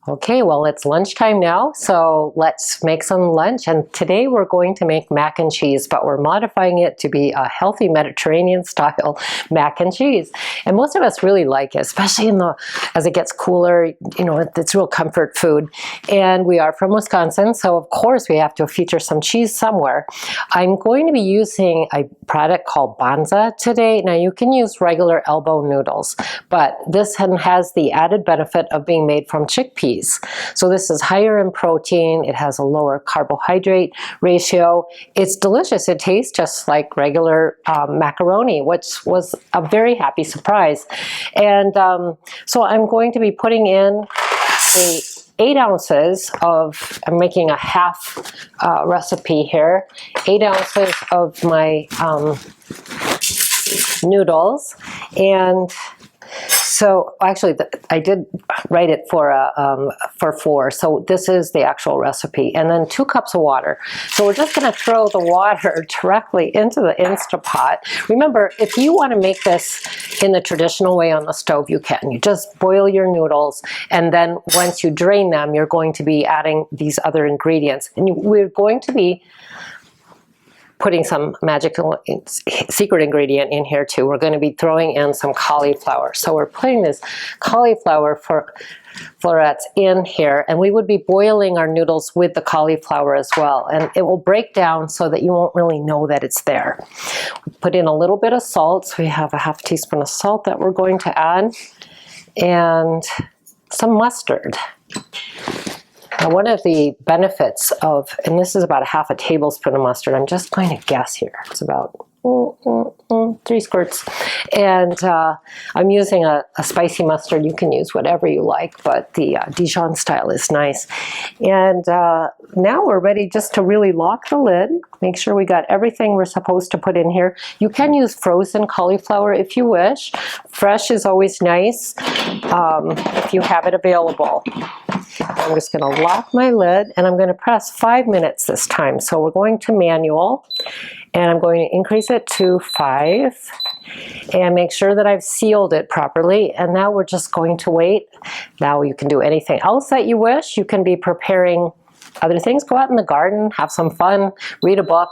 Okay, well, it's lunchtime now, so let's make some lunch. And today we're going to make mac and cheese, but we're modifying it to be a healthy Mediterranean style mac and cheese. And most of us really like it, especially as it gets cooler. You know, it's real comfort food. And we are from Wisconsin, so of course we have to feature some cheese somewhere. I'm going to be using a product called Banza today. Now you can use regular elbow noodles, but this one has the added benefit of being made from chickpeas. So this is higher in protein, it has a lower carbohydrate ratio. It's delicious, it tastes just like regular macaroni, which was a very happy surprise. And so I'm going to be putting in the 8 ounces of, I'm making a half recipe here, 8 ounces of my noodles. And so actually I did write it for 4, so this is the actual recipe, and then 2 cups of water. So we're just going to throw the water directly into the Instapot. Remember, if you want to make this in the traditional way on the stove, you can. You just boil your noodles, and then once you drain them, you're going to be adding these other ingredients, and we're going to be putting some magical secret ingredient in here too. We're going to be throwing in some cauliflower. So we're putting this cauliflower florets in here, and we would be boiling our noodles with the cauliflower as well. And it will break down so that you won't really know that it's there. We put in a little bit of salt. So we have a half teaspoon of salt that we're going to add, and some mustard. Now, one of the benefits of, and this is about a half a tablespoon of mustard, I'm just going to guess here, it's about 3 squirts. And I'm using a spicy mustard. You can use whatever you like, but the Dijon style is nice. And now we're ready just to really lock the lid, make sure we got everything we're supposed to put in here. You can use frozen cauliflower if you wish. Fresh is always nice if you have it available. I'm just going to lock my lid, and I'm going to press 5 minutes this time. So we're going to manual, and I'm going to increase it to 5 and make sure that I've sealed it properly. And now we're just going to wait. Now you can do anything else that you wish. You can be preparing other things. Go out in the garden, have some fun, read a book,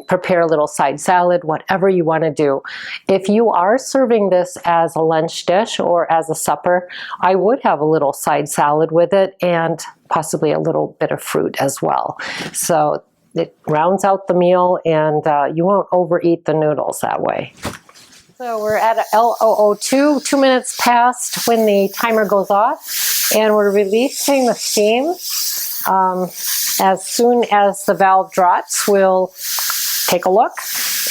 prepare a little side salad, whatever you want to do. If you are serving this as a lunch dish or as a supper, I would have a little side salad with it and possibly a little bit of fruit as well. So it rounds out the meal, and you won't overeat the noodles that way. So we're at LOO2, 2 minutes past when the timer goes off, and we're releasing the steam. As soon as the valve drops, we'll take a look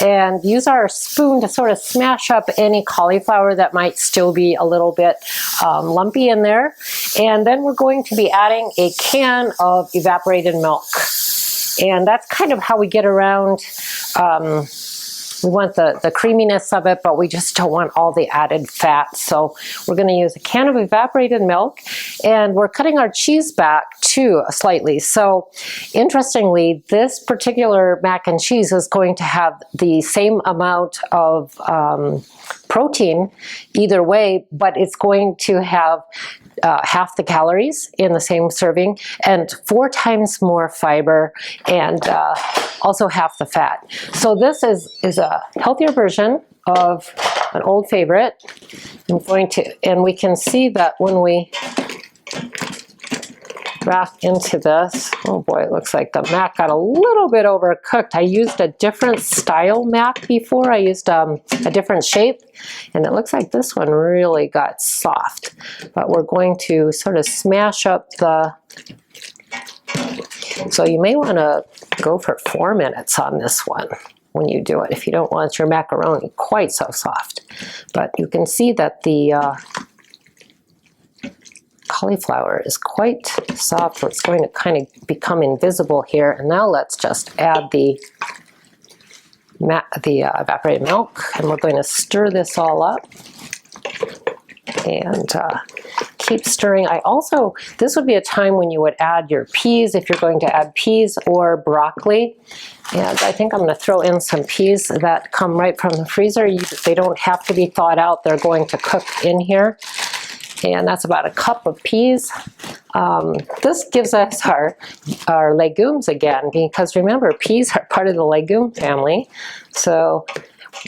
and use our spoon to sort of smash up any cauliflower that might still be a little bit lumpy in there. And then we're going to be adding a can of evaporated milk. And that's kind of how we get around, we want the creaminess of it, but we just don't want all the added fat. So we're going to use a can of evaporated milk, and we're cutting our cheese back too slightly. So interestingly, this particular mac and cheese is going to have the same amount of protein either way, but it's going to have half the calories in the same serving and 4 times more fiber, and also half the fat. So this is a healthier version of an old favorite. I'm going to, and we can see that when we wrap into this, oh boy, it looks like the mac got a little bit overcooked. I used a different style mac before. I used a different shape, and it looks like this one really got soft. But we're going to sort of smash up the, so you may want to go for 4 minutes on this one when you do it, if you don't want your macaroni quite so soft. But you can see that the cauliflower is quite soft, so it's going to kind of become invisible here. And now let's just add the evaporated milk, and we're going to stir this all up and keep stirring. This would be a time when you would add your peas, if you're going to add peas or broccoli. And I think I'm going to throw in some peas that come right from the freezer. They don't have to be thawed out. They're going to cook in here. And that's about a cup of peas. This gives us our legumes again, because remember, peas are part of the legume family. So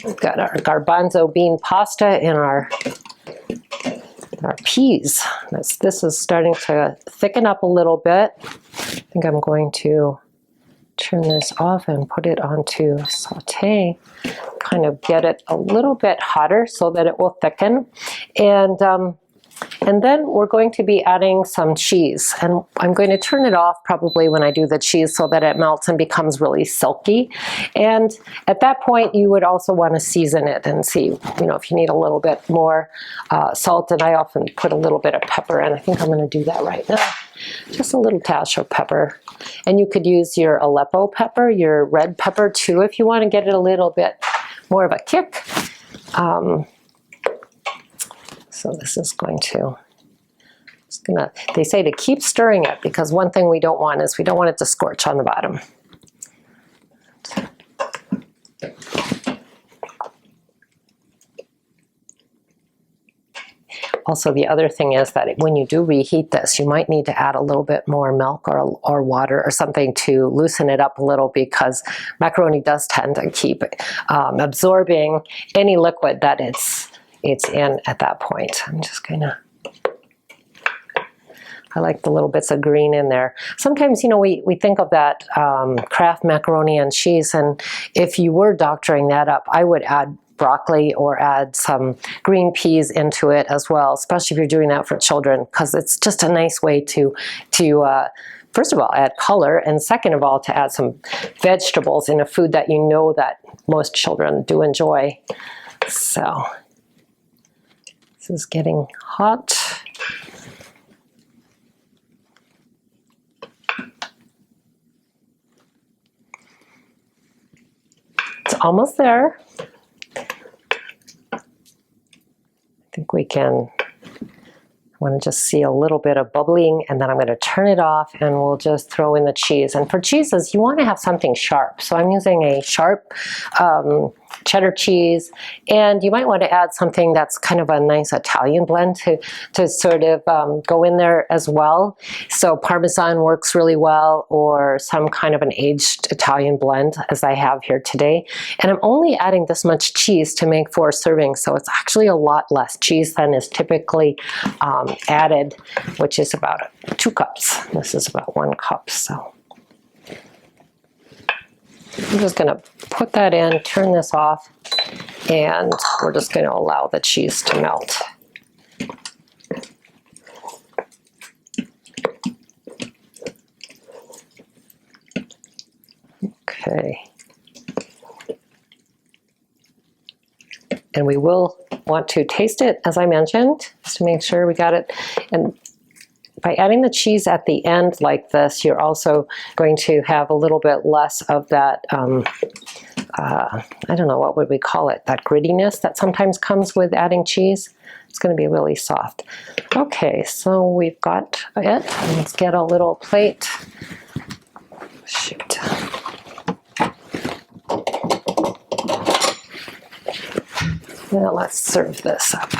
we've got our garbanzo bean pasta and our peas. This is starting to thicken up a little bit. I think I'm going to turn this off and put it onto saute, kind of get it a little bit hotter so that it will thicken. And then we're going to be adding some cheese, and I'm going to turn it off probably when I do the cheese so that it melts and becomes really silky. And at that point you would also want to season it and see, if you need a little bit more salt, and I often put a little bit of pepper, and I think I'm going to do that right now. Just a little dash of pepper. And you could use your Aleppo pepper, your red pepper too, if you want to get it a little bit more of a kick. So this is they say to keep stirring it, because one thing we don't want is we don't want it to scorch on the bottom. Also, the other thing is that when you do reheat this, you might need to add a little bit more milk or water or something to loosen it up a little, because macaroni does tend to keep absorbing any liquid that it's in at that point. I'm just gonna, I like the little bits of green in there. Sometimes, we think of that Kraft macaroni and cheese, and if you were doctoring that up, I would add broccoli or add some green peas into it as well, especially if you're doing that for children, because it's just a nice way to first of all, add color, and second of all, to add some vegetables in a food that that most children do enjoy. So this is getting hot. It's almost there. I think we can, I want to just see a little bit of bubbling, and then I'm going to turn it off and we'll just throw in the cheese. And for cheeses, you want to have something sharp. So I'm using a sharp cheddar cheese, and you might want to add something that's kind of a nice Italian blend to sort of go in there as well. So Parmesan works really well, or some kind of an aged Italian blend, as I have here today. And I'm only adding this much cheese to make 4 servings, so it's actually a lot less cheese than is typically added, which is about 2 cups. This is about 1 cup, so I'm just going to put that in, turn this off, and we're just going to allow the cheese to melt. Okay. And we will want to taste it, as I mentioned, just to make sure we got it. And by adding the cheese at the end like this, you're also going to have a little bit less of that, I don't know, what would we call it? That grittiness that sometimes comes with adding cheese. It's going to be really soft. Okay, so we've got it. Let's get a little plate. Shoot. Now let's serve this up.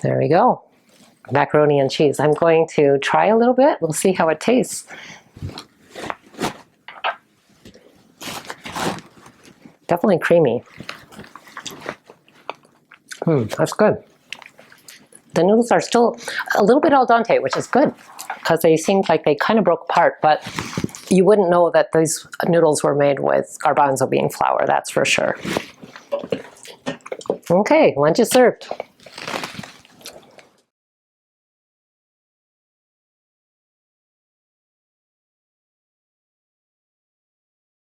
There we go. Macaroni and cheese. I'm going to try a little bit. We'll see how it tastes. Definitely creamy. That's good. The noodles are still a little bit al dente, which is good, because they seemed like they kind of broke apart, but you wouldn't know that these noodles were made with garbanzo bean flour, that's for sure. Okay, lunch is served.